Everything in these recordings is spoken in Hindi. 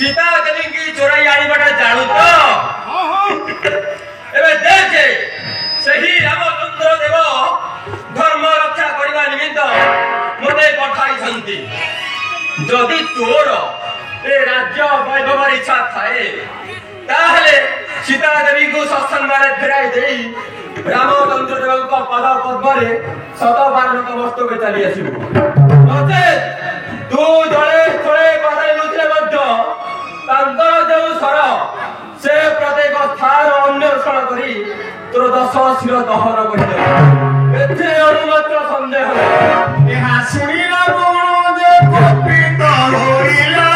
सीता देवी की चोराई आनिबाटा जाणु तो एबे देखे सही रामचंद्र देव धर्म रक्षा करबा निमित्त मते पठाई छंती जदि तोर ए राज्य वैभवर इच्छा थाए ताहले सीता देवी को सत्संगारे फेराई देई रामचंद्र देव को पद पद्मरे शतबार नतमस्तक चली आसिबो मते तू जळे थळे पहाई लुचले मध्य तांकर जो सर से प्रत्येक स्थान अन्वेषण करी तोर 10 शिर दहन करिदे एथे अनुमात्र संदेह नहीं एहा सुनिला कोन जे कपित होइला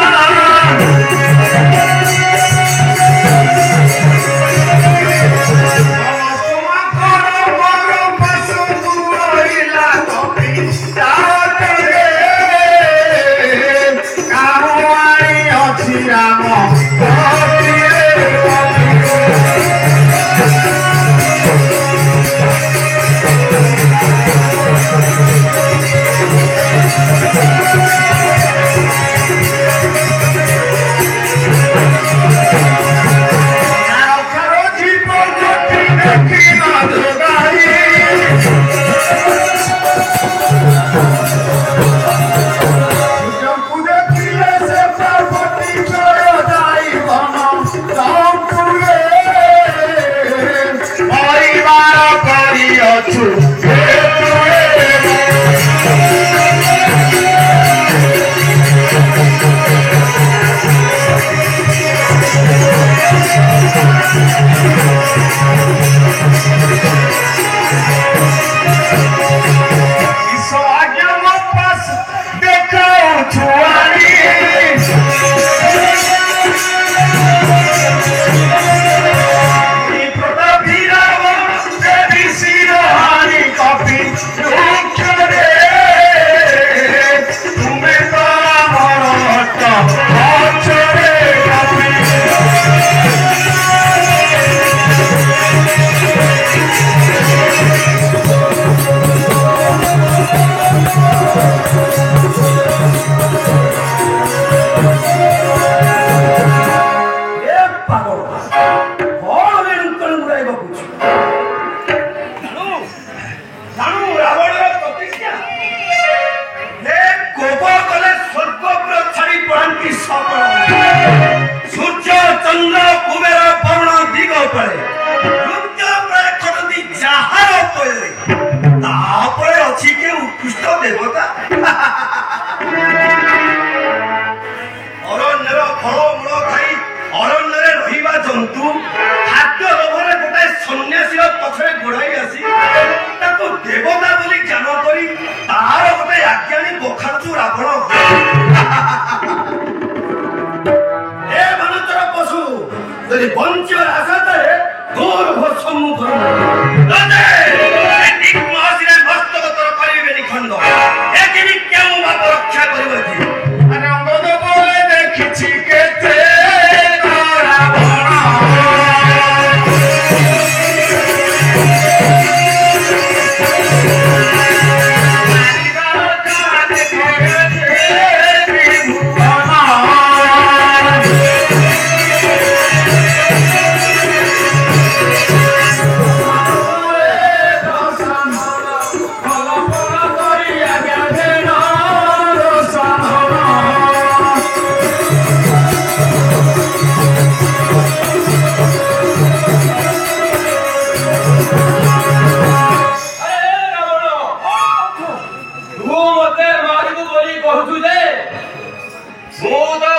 Sunar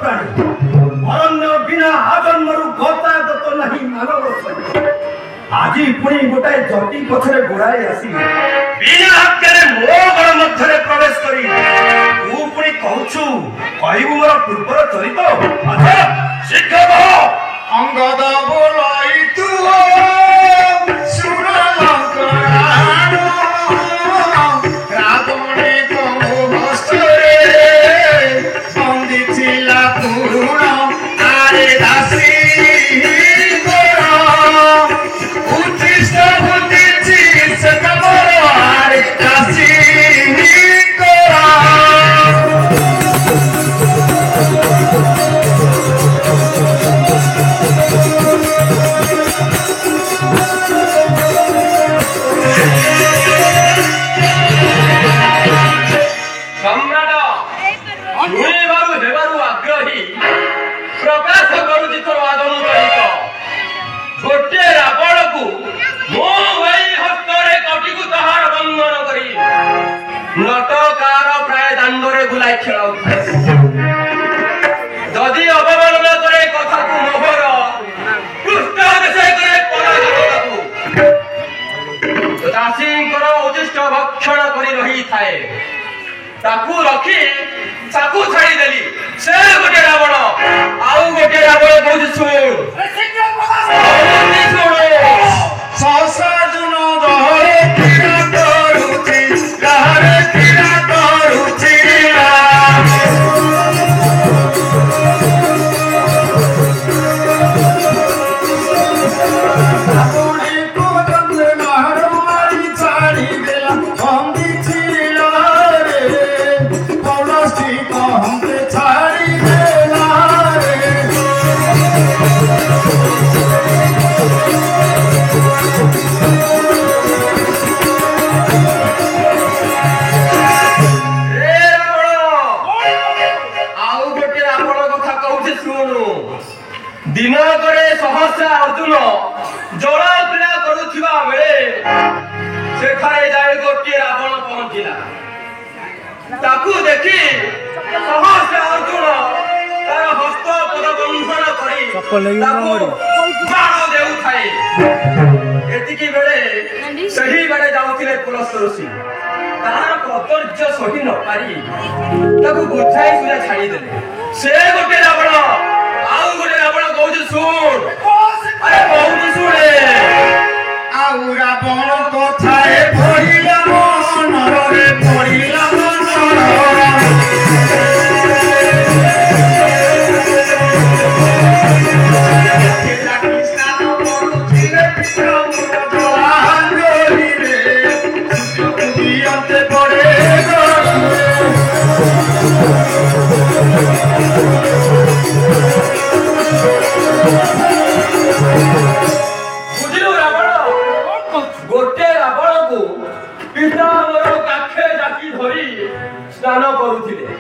प्राणी अरण्य बिना आजन्मरु गतागत नहीं मानव सहित आज पुणी गोटाए जटी पछरे गोड़ाई आसी बिना हत्यारे मो गण मध्यरे प्रवेश करी तू पुणी कहूछु कहबू मोर पूर्वर चरित अच्छा शीघ्र कह अंगद बोलाई तू सुन लंकराण रावणे को हस्तरे बंदी थिला पूर्ण आरे दासी उचिष्ट बुद्धि से कमर आरे दासी जदि अवमानना करे कथा को मोहर पृष्ठ विषय करे परागत दासींकर उदिष्ट भक्षण करी रही थाए ताकू रखी ताकू छाड़ी देली से गोटे रावण आउ गोटे रावण बहुत सुन सहसा जुन दहरे पीड़ा करुछि लहरे पीड़ा करुछि दिनकरे सहस्र अर्जुन जल क्रीड़ा करुथिबा बेले सेठारे जाए गोटे रावण पहुंचिला ताकू देखी सहस्र अर्जुन तार हस्त पदबंधन करी ताकू बाण देउथाए एतिकी बेले सही बेले जाउथिले पुलस्त ऋषि तार कतर्य सही न पारी ताकू बुझाई सुना छाड़ी देले से गोटे रावण आउ गोटे रावण कहूछु सुन अरे कहूछु सुने आउ रावण कथाए पड़िला मनरे पड़िला बुझिलु रावण गोटे रावण को पितामर काखे जाकी धरी स्नान करुथिले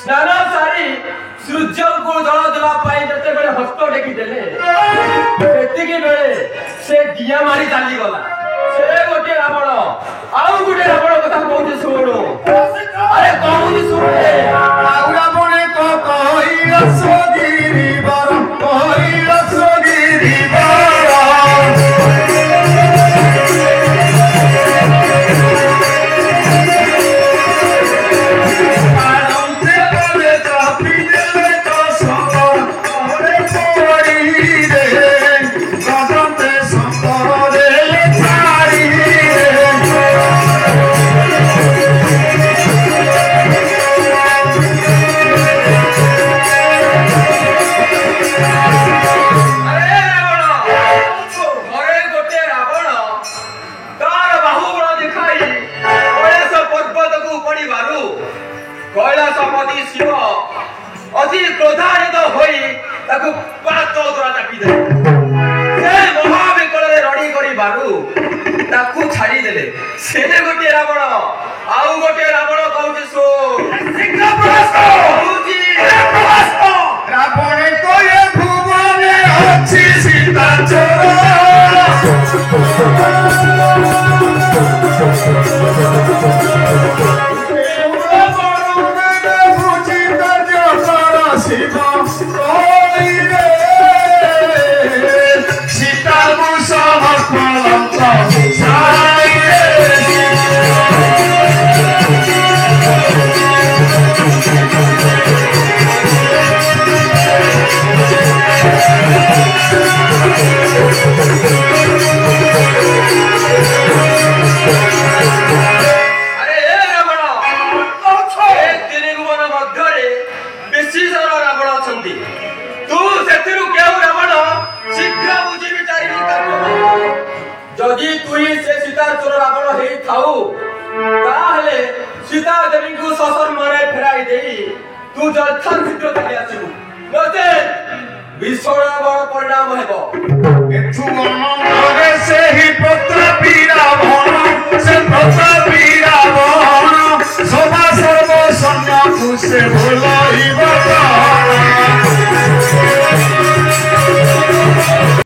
स्नान सारी सूर्य को जल देवा पाई जते बेले हस्त टेकी देले एतिकी बेले से दिया मारी चाली गला से गोटे रावण आउ गोटे रावण कथा कहूछु सुनो अरे कहूछु सुने आउ रावण को कहिला सोगिरी बर कहिला सोगिरी बर कैलाशपति शिव अति क्रोधान्वित होई ताकू पात द्वारा चापी देले से महाविकल रड़ी करी बारू ताकू छाड़ी देले से गोटे रावण आउ गोटे रावण कहूछि सो शीघ्र प्रस्थ कहूछि रावण को ये भुवने अछि सीता चोर शिव ମଧ୍ୟରେ ବେଶୀ ଜଣ ରାବଣ ଅଛନ୍ତି। ତୁ ସେଥିରୁ କେଉଁ ରାବଣ ଶୀଘ୍ର ବୁଝି ବିଚାରି କାର୍ଯ୍ୟ ଯଦି ତୁଇ ସେ ସୀତା ଚୋର ରାବଣ ହେଇଥାଉ ତାହେଲେ ସୀତା ଦେବୀଙ୍କୁ ସସମ୍ମାନରେ ଫେରାଇ ଦେଇ ତୁ ଯଥା ଶୀଘ୍ର ଚାଲି ଆସିବୁ, ନଚେତ୍ ଭୀଷଣ ବଡ଼ ପରିଣାମ ହେବ। ଏଠୁ ଅନନ୍ତରେ ସେହି